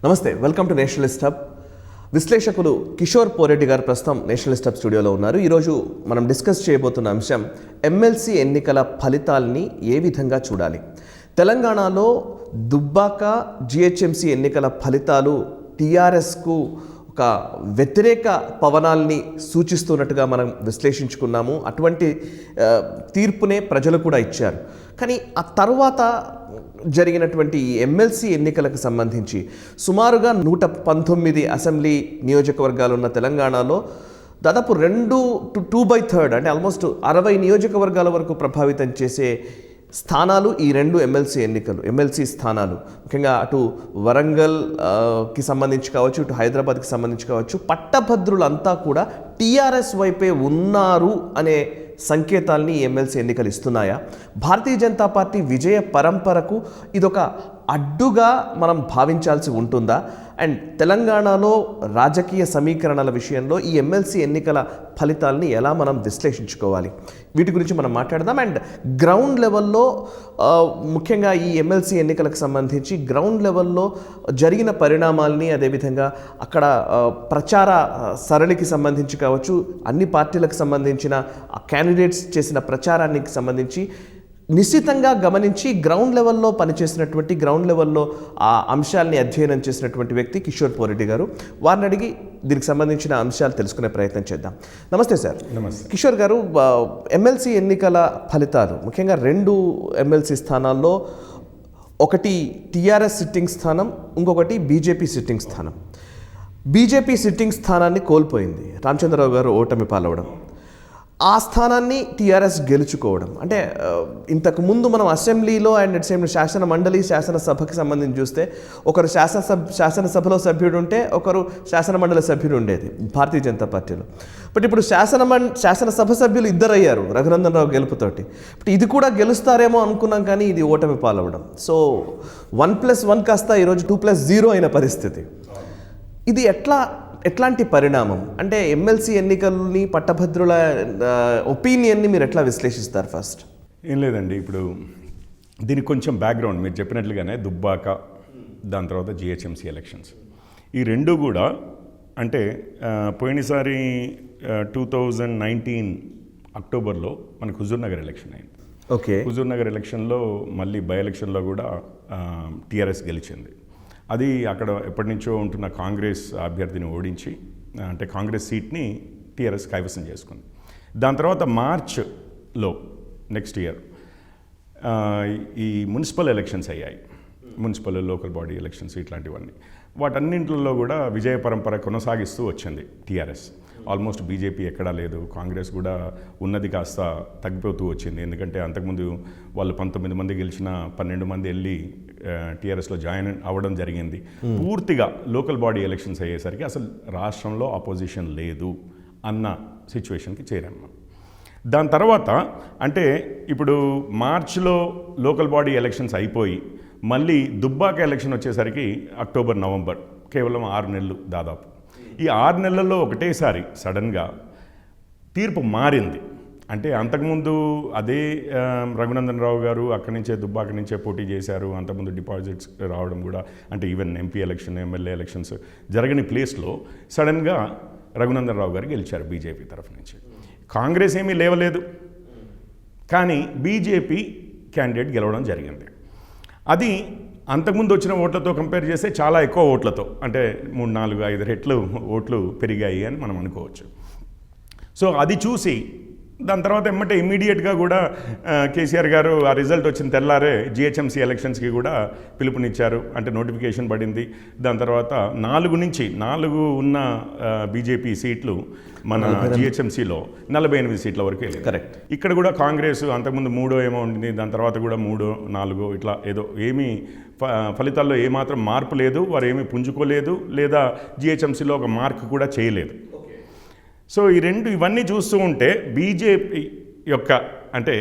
నమస్తే, welcome to Nationalist hub. విశ్లేషకులు కిషోర్ పోరెడ్డి గారు ప్రస్తుతం నేషనలిస్ట్ హబ్ స్టూడియోలో ఉన్నారు. ఈరోజు మనం డిస్కస్ చేయబోతున్న అంశం ఎమ్మెల్సీ ఎన్నికల ఫలితాల్ని ఏ విధంగా చూడాలి. తెలంగాణలో దుబ్బాక జిహెచ్ఎంసీ ఎన్నికల ఫలితాలు టీఆర్ఎస్కు ఒక వ్యతిరేక పవనాల్ని సూచిస్తున్నట్టుగా మనం విశ్లేషించుకున్నాము. అటువంటి తీర్పునే ప్రజలు కూడా ఇచ్చారు. కానీ ఆ తర్వాత జరిగినటువంటి ఈ ఎమ్మెల్సీ ఎన్నికలకు సంబంధించి సుమారుగా 119 అసెంబ్లీ నియోజకవర్గాలు ఉన్న తెలంగాణలో దాదాపు 2/3 అంటే ఆల్మోస్ట్ 60 నియోజకవర్గాల వరకు ప్రభావితం చేసే స్థానాలు ఈ రెండు ఎమ్మెల్సీ స్థానాలు. ముఖ్యంగా అటు వరంగల్కి సంబంధించి కావచ్చు, ఇటు హైదరాబాద్కి సంబంధించి కావచ్చు, పట్టభద్రులంతా కూడా టీఆర్ఎస్ వైపే ఉన్నారు అనే సంకేతాల్ని ఎమ్మెల్సీ ఎన్నికలు ఇస్తున్నాయా? భారతీయ జనతా పార్టీ విజయ పరంపరకు ఇదొక అడ్డుగా మనం భావించాల్సి ఉంటుందా? అండ్ తెలంగాణలో రాజకీయ సమీకరణల విషయంలో ఈ ఎమ్మెల్సీ ఎన్నికల ఫలితాలని ఎలా మనం విశ్లేషించుకోవాలి? వీటి గురించి మనం మాట్లాడదాం. అండ్ గ్రౌండ్ లెవెల్లో ముఖ్యంగా ఈ ఎమ్మెల్సీ ఎన్నికలకు సంబంధించి గ్రౌండ్ లెవెల్లో జరిగిన పరిణామాల్ని, అదేవిధంగా అక్కడ ప్రచార సరళికి సంబంధించి కావచ్చు, అన్ని పార్టీలకు సంబంధించిన క్యాండిడేట్స్ చేసిన ప్రచారానికి సంబంధించి నిశ్చితంగా గమనించి గ్రౌండ్ లెవెల్లో పనిచేసినటువంటి, గ్రౌండ్ లెవెల్లో ఆ అంశాలని అధ్యయనం చేసినటువంటి వ్యక్తి కిషోర్ పోరెడ్డి గారు. వారిని అడిగి దీనికి సంబంధించిన అంశాలు తెలుసుకునే ప్రయత్నం చేద్దాం. నమస్తే సార్. నమస్తే కిషోర్ గారు. ఎమ్మెల్సీ ఎన్నికల ఫలితాలు ముఖ్యంగా 2 ఎమ్మెల్సీ స్థానాల్లో, ఒకటి టీఆర్ఎస్ సిట్టింగ్ స్థానం, ఇంకొకటి బీజేపీ సిట్టింగ్ స్థానం. బీజేపీ సిట్టింగ్ స్థానాన్ని కోల్పోయింది, రామచంద్రరావు గారు ఓటమి పాలవడం. ఆ స్థానాన్ని టీఆర్ఎస్ గెలుచుకోవడం. అంటే ఇంతకుముందు మనం అసెంబ్లీలో అండ్ అట్ సేమ్ శాసన మండలి, శాసనసభకి సంబంధించి చూస్తే ఒకరు శాసనసభలో సభ్యుడు ఉంటే ఒకరు శాసన మండలి సభ్యుడు ఉండేది భారతీయ జనతా పార్టీలో. బట్ ఇప్పుడు శాసనసభ సభ్యులు 2 అయ్యారు రఘునందన్ రావు గెలుపుతోటి. బట్ ఇది కూడా గెలుస్తారేమో అనుకున్నాం, కానీ ఇది ఓటమి పాలవడం. సో 1+1 కాస్త ఈరోజు 2+0 అయిన పరిస్థితి. ఇది ఎట్లాంటి పరిణామం? అంటే ఎమ్మెల్సీ ఎన్నికల్ని, పట్టభద్రుల ఒపీనియన్ని మీరు ఎట్లా విశ్లేషిస్తారు? ఫస్ట్ ఏం లేదండి, ఇప్పుడు దీనికి కొంచెం బ్యాక్గ్రౌండ్ మీరు చెప్పినట్లుగానే దుబ్బాక, దాని తర్వాత జిహెచ్ఎంసీ ఎలక్షన్స్, ఈ రెండు కూడా అంటే పోయినసారి 2019 అక్టోబర్లో మనకు హుజూర్ నగర్ ఎలక్షన్ అయింది. ఓకే. హుజూర్ నగర్ ఎలక్షన్లో మళ్ళీ బై ఎలక్షన్లో కూడా టీఆర్ఎస్ గెలిచింది. అది అక్కడ ఎప్పటి నుంచో ఉంటున్న కాంగ్రెస్ అభ్యర్థిని ఓడించి, అంటే కాంగ్రెస్ సీట్ని టీఆర్ఎస్ కైవసం చేసుకుంది. దాని తర్వాత మార్చ్లో నెక్స్ట్ ఇయర్ ఈ మున్సిపల్ ఎలక్షన్స్ అయ్యాయి. మున్సిపల్, లోకల్ బాడీ ఎలక్షన్స్ ఇట్లాంటివన్నీ. వాటన్నింటిలో కూడా విజయ పరంపర కొనసాగిస్తూ వచ్చింది టీఆర్ఎస్. ఆల్మోస్ట్ బీజేపీ ఎక్కడా లేదు, కాంగ్రెస్ కూడా ఉన్నది కాస్త తగ్గిపోతూ వచ్చింది. ఎందుకంటే అంతకుముందు వాళ్ళు 19 మంది గెలిచిన 12 మంది వెళ్ళి టీఆర్ఎస్లో జాయిన్ అవ్వడం జరిగింది. పూర్తిగా లోకల్ బాడీ ఎలక్షన్స్ అయ్యేసరికి అసలు రాష్ట్రంలో అపోజిషన్ లేదు అన్న సిచ్యువేషన్కి చేరాము. దాని తర్వాత అంటే ఇప్పుడు మార్చిలో లోకల్ బాడీ ఎలక్షన్స్ అయిపోయి మళ్ళీ దుబ్బాక ఎలక్షన్ వచ్చేసరికి అక్టోబర్, నవంబర్, కేవలం 6 నెలలు దాదాపు. ఈ 6 నెలల్లో ఒకటేసారి సడన్గా తీర్పు మారింది. అంటే అంతకుముందు అదే రఘునందన్ రావు గారు అక్కడి నుంచే దుబ్బాక నుంచే పోటీ చేశారు. అంతకుముందు డిపాజిట్స్ రావడం కూడా, అంటే even MP election, MLA elections జరగని ప్లేస్లో సడన్గా రఘునందన్ రావు గారు గెలిచారు బీజేపీ తరఫు నుంచి. కాంగ్రెస్ ఏమీ లేవలేదు, కానీ బీజేపీ క్యాండిడేట్ గెలవడం జరిగింది. అది అంతకుముందు వచ్చిన ఓట్లతో కంపేర్ చేస్తే చాలా ఎక్కువ ఓట్లతో, అంటే 3, 4, 5 రెట్లు ఓట్లు పెరిగాయి అని మనం అనుకోవచ్చు. సో అది చూసి దాని తర్వాత ఎమ్మటే ఇమ్మీడియట్గా కూడా కేసీఆర్ గారు ఆ రిజల్ట్ వచ్చిన తెల్లారే జిహెచ్ఎంసీ ఎలక్షన్స్కి కూడా పిలుపునిచ్చారు. అంటే నోటిఫికేషన్ పడింది. దాని తర్వాత 4 ఉన్న బీజేపీ సీట్లు మన జిహెచ్ఎంసీలో 48 సీట్ల వరకు వెళ్ళింది. కరెక్ట్. ఇక్కడ కూడా కాంగ్రెస్ అంతకుముందు 3 ఏమో ఉండింది, దాని తర్వాత కూడా 3, 4 ఇట్లా ఏదో ఏమీ ఫలితాల్లో ఏమాత్రం మార్పు లేదు, వారు ఏమీ పుంజుకోలేదు, లేదా జిహెచ్ఎంసీలో ఒక మార్క్ కూడా చేయలేదు. సో ఇవన్నీ చూస్తూ ఉంటే బీజేపీ యొక్క అంటే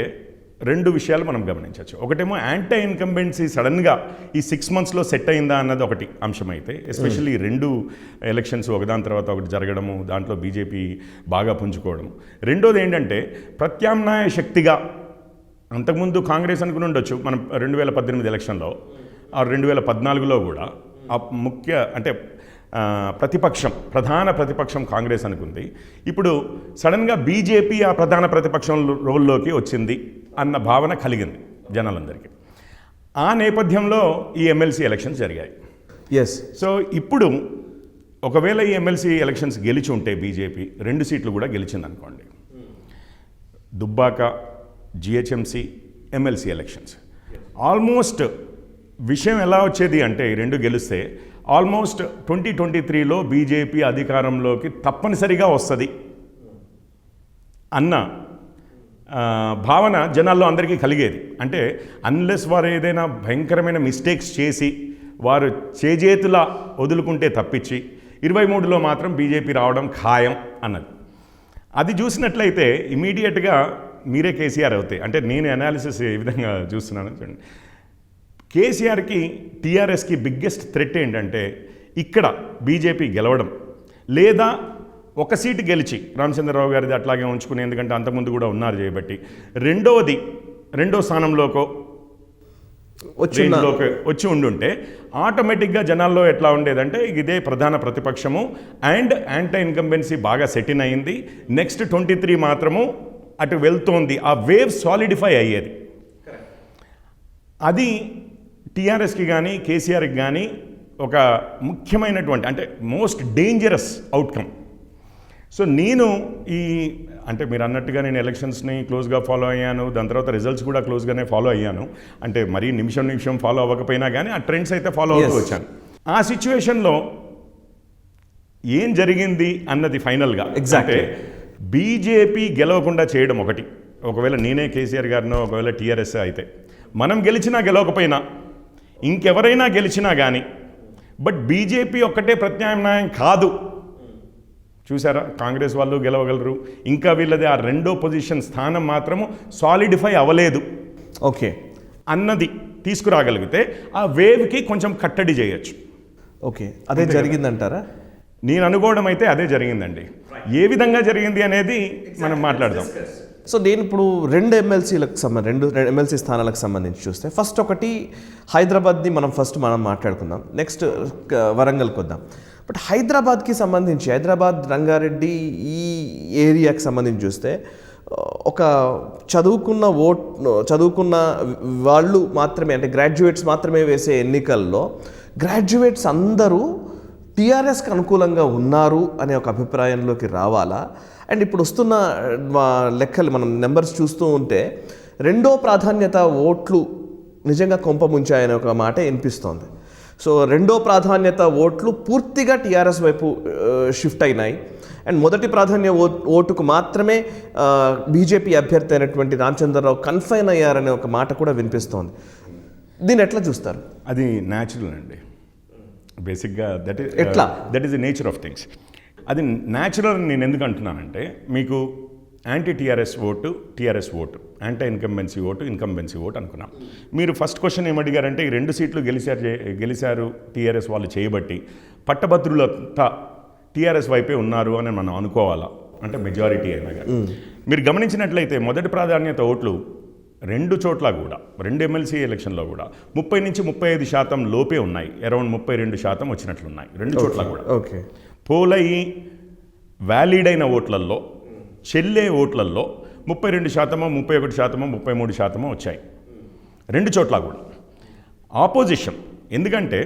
2 విషయాలు మనం గమనించవచ్చు. ఒకటేమో యాంటీ ఇన్కంబెన్సీ సడన్గా ఈ 6 మంత్స్లో సెట్ అయిందా అన్నది ఒకటి అంశమైతే, ఎస్పెషల్లీ 2 ఎలక్షన్స్ ఒకదాని తర్వాత ఒకటి జరగడము, దాంట్లో బీజేపీ బాగా పుంజుకోవడం. రెండోది ఏంటంటే ప్రత్యామ్నాయ శక్తిగా అంతకుముందు కాంగ్రెస్ అనుకుని ఉండొచ్చు మనం 2018 ఎలక్షన్లో, 2014లో కూడా ముఖ్య అంటే ప్రధాన ప్రతిపక్షం కాంగ్రెస్ అనుకుంది. ఇప్పుడు సడన్గా బీజేపీ ఆ ప్రధాన ప్రతిపక్షం రోల్లోకి వచ్చింది అన్న భావన కలిగింది జనాలందరికీ. ఆ నేపథ్యంలో ఈ ఎమ్మెల్సీ ఎలక్షన్స్ జరిగాయి. ఎస్. సో ఇప్పుడు ఒకవేళ ఈ ఎమ్మెల్సీ ఎలక్షన్స్ గెలిచి ఉంటే బీజేపీ 2 సీట్లు కూడా గెలిచింది అనుకోండి, Dubbaka, GHMC, MLC elections almost విషయం ఎలా వచ్చేది అంటే ఈ 2 గెలిస్తే ఆల్మోస్ట్ 2023లో బీజేపీ అధికారంలోకి తప్పనిసరిగా వస్తుంది అన్న భావన జనాల్లో అందరికీ కలిగేది. అంటే అన్లెస్ వారు ఏదైనా భయంకరమైన మిస్టేక్స్ చేసి వారు చేజేతులా వదులుకుంటే తప్పించి 23లో మాత్రం బీజేపీ రావడం ఖాయం అన్నది. అది చూసినట్లయితే ఇమీడియట్గా మీరే కేసీఆర్ అవుతాయి. అంటే నేను అనాలిసిస్ ఏ విధంగా చూస్తున్నాను చూడండి. కేసీఆర్కి టీఆర్ఎస్కి బిగ్గెస్ట్ థ్రెట్ ఏంటంటే ఇక్కడ బీజేపీ గెలవడం, లేదా ఒక సీటు గెలిచి రామచంద్రరావు గారిది అట్లాగే ఉంచుకుని, ఎందుకంటే అంతకుముందు కూడా ఉన్నారు చేయబట్టి, రెండో స్థానంలోకో వచ్చి ఉండుంటే ఆటోమేటిక్గా జనాల్లో ఎట్లా ఉండేదంటే ఇదే ప్రధాన ప్రతిపక్షము అండ్ యాంటీ ఇన్కంబెన్సీ బాగా సెటిల్ అయింది, నెక్స్ట్ 23 మాత్రము అటు వెళ్తోంది, ఆ వేవ్ సాలిడిఫై అయ్యేది. అది టీఆర్ఎస్కి కానీ కేసీఆర్కి కానీ ఒక ముఖ్యమైనటువంటి అంటే మోస్ట్ డేంజరస్ అవుట్కమ్. సో నేను అంటే మీరు అన్నట్టుగా నేను ఎలక్షన్స్ని క్లోజ్గా ఫాలో అయ్యాను, దాని తర్వాత రిజల్ట్స్ కూడా క్లోజ్గానే ఫాలో అయ్యాను. అంటే మరీ నిమిషం ఫాలో అవ్వకపోయినా కానీ ఆ ట్రెండ్స్ అయితే ఫాలో అవుతూ వచ్చాను. ఆ సిచ్యువేషన్లో ఏం జరిగింది అన్నది ఫైనల్గా అంటే బీజేపీ గెలవకుండా చేయడం ఒకటి. ఒకవేళ నేనే కేసీఆర్ గారినో ఒకవేళ టీఆర్ఎస్ అయితే మనం గెలిచినా గెలవకపోయినా ఇంకెవరైనా గెలిచినా కానీ బట్ బీజేపీ ఒక్కటే ప్రత్యామ్నాయం కాదు. చూసారా, కాంగ్రెస్ వాళ్ళు గెలవగలరు, ఇంకా వీళ్ళది ఆ రెండో పొజిషన్ స్థానం మాత్రము సాలిడిఫై అవ్వలేదు ఓకే అన్నది తీసుకురాగలిగితే ఆ వేవ్కి కొంచెం కట్టడి చేయొచ్చు. ఓకే, అదే జరిగిందంటారా? నేను అనుకోవడం అయితే అదే జరిగిందండి. ఏ విధంగా జరిగింది అనేది మనం మాట్లాడదాం. సో నేను ఇప్పుడు 2 ఎమ్మెల్సీ స్థానాలకు సంబంధించి చూస్తే ఫస్ట్ ఒకటి హైదరాబాద్ది మనం మాట్లాడుకుందాం, నెక్స్ట్ వరంగల్కి వద్దాం. బట్ హైదరాబాద్కి సంబంధించి హైదరాబాద్, రంగారెడ్డి ఈ ఏరియాకి సంబంధించి చూస్తే ఒక చదువుకున్న వాళ్ళు మాత్రమే అంటే గ్రాడ్యుయేట్స్ మాత్రమే వేసే ఎన్నికల్లో గ్రాడ్యుయేట్స్ అందరూ టీఆర్ఎస్కి అనుకూలంగా ఉన్నారు అనే ఒక అభిప్రాయంలోకి రావాలా? అండ్ ఇప్పుడు వస్తున్న లెక్కలు మనం నెంబర్స్ చూస్తూ ఉంటే 2వ ప్రాధాన్యత ఓట్లు నిజంగా కొంపముంచాయనే ఒక మాట వినిపిస్తోంది. సో 2వ ప్రాధాన్యత ఓట్లు పూర్తిగా టీఆర్ఎస్ వైపు షిఫ్ట్ అయినాయి. అండ్ మొదటి ప్రాధాన్య ఓటుకు మాత్రమే బీజేపీ అభ్యర్థి అయినటువంటి రామచంద్రరావు కన్ఫైన్ అయ్యారనే ఒక మాట కూడా వినిపిస్తోంది. దీన్ని ఎట్లా చూస్తారు? అది న్యాచురల్ అండి. బేసిక్గా that is the nature of things. అది న్యాచురల్ నేను ఎందుకు అంటున్నానంటే, మీకు anti TRS vote TRS vote, anti incumbency vote అనుకున్నాం. మీరు ఫస్ట్ క్వశ్చన్ ఏమడిగారంటే ఈ 2 సీట్లు గెలిచారు టీఆర్ఎస్ వాళ్ళు చేయబట్టి పట్టభద్రులంతా టీఆర్ఎస్ వైపే ఉన్నారు అని మనం అనుకోవాలా? అంటే మెజారిటీ అయినా కానీ మీరు గమనించినట్లయితే మొదటి ప్రాధాన్యత ఓట్లు 2 చోట్ల కూడా 2 ఎమ్మెల్సీ ఎలక్షన్లో కూడా 30 నుంచి 35% లోపే ఉన్నాయి. అరౌండ్ 32% వచ్చినట్లున్నాయి 2 చోట్ల కూడా. ఓకే, పోలయ్యి వ్యాలిడ్ అయిన ఓట్లల్లో చెల్లే ఓట్లల్లో 32%, 31%, 33% వచ్చాయి 2 చోట్ల కూడా. ఆపోజిషన్ ఎందుకంటే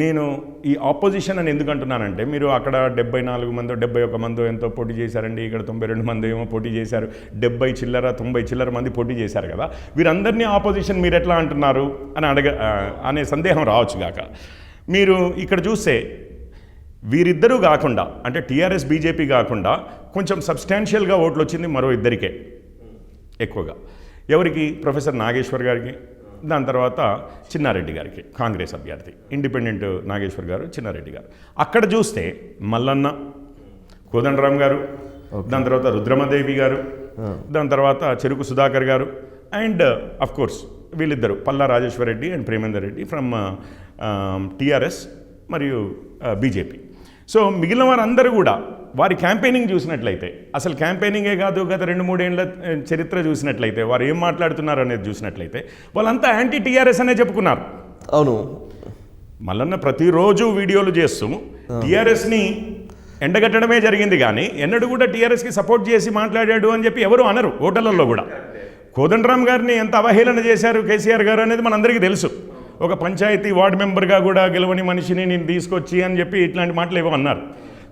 నేను ఈ ఆపోజిషన్ అని ఎందుకు అంటున్నానంటే, మీరు అక్కడ 74 మందో 71 మందో ఎంతో పోటీ చేశారండి, ఇక్కడ 92 మంది ఏమో పోటీ చేశారు, 70 చిల్లర 90 చిల్లర మంది పోటీ చేశారు కదా, వీరందరినీ ఆపోజిషన్ మీరు ఎట్లా అంటున్నారు అని అనే సందేహం రావచ్చు గాక. మీరు ఇక్కడ చూస్తే వీరిద్దరూ కాకుండా అంటే టీఆర్ఎస్ బీజేపీ కాకుండా కొంచెం సబ్స్టాన్షియల్గా ఓట్లు వచ్చింది మరో 2కే ఎక్కువగా. ఎవరికి? ప్రొఫెసర్ నాగేశ్వర్ గారికి, దాని తర్వాత చిన్నారెడ్డి గారికి, కాంగ్రెస్ అభ్యర్థి ఇండిపెండెంట్ నాగేశ్వర్ గారు, చిన్నారెడ్డి గారు. అక్కడ చూస్తే మల్లన్న, కోదండరామ్ గారు, దాని తర్వాత రుద్రమదేవి గారు, దాని తర్వాత చెరుకు సుధాకర్ గారు అండ్ అఫ్ కోర్స్ వీళ్ళిద్దరు Palla Rajeshwar Reddy and Premender Reddy from TRS మరియు బీజేపీ. సో మిగిలిన వారందరూ కూడా వారి క్యాంపెయినింగ్ చూసినట్లయితే, అసలు క్యాంపెయినింగే కాదు గత 2-3 ఏళ్ల చరిత్ర చూసినట్లయితే, వారు ఏం మాట్లాడుతున్నారు అనేది చూసినట్లయితే వాళ్ళంతా యాంటీ టీఆర్ఎస్ అనే చెప్పుకున్నారు. అవును, మల్లన్న ప్రతిరోజు వీడియోలు చేస్తూ టీఆర్ఎస్ని ఎండగట్టడమే జరిగింది, కానీ ఎన్నడూ కూడా టీఆర్ఎస్కి సపోర్ట్ చేసి మాట్లాడాడు అని చెప్పి ఎవరు అనరు ఓటర్లలో కూడా. కోదండరామ్ గారిని ఎంత అవహేళన చేశారు కేసీఆర్ గారు అనేది మనందరికీ తెలుసు. ఒక పంచాయతీ వార్డు మెంబర్గా కూడా గెలవని మనిషిని నేను తీసుకొచ్చి అని చెప్పి ఇట్లాంటి మాటలు ఏవో అన్నారు.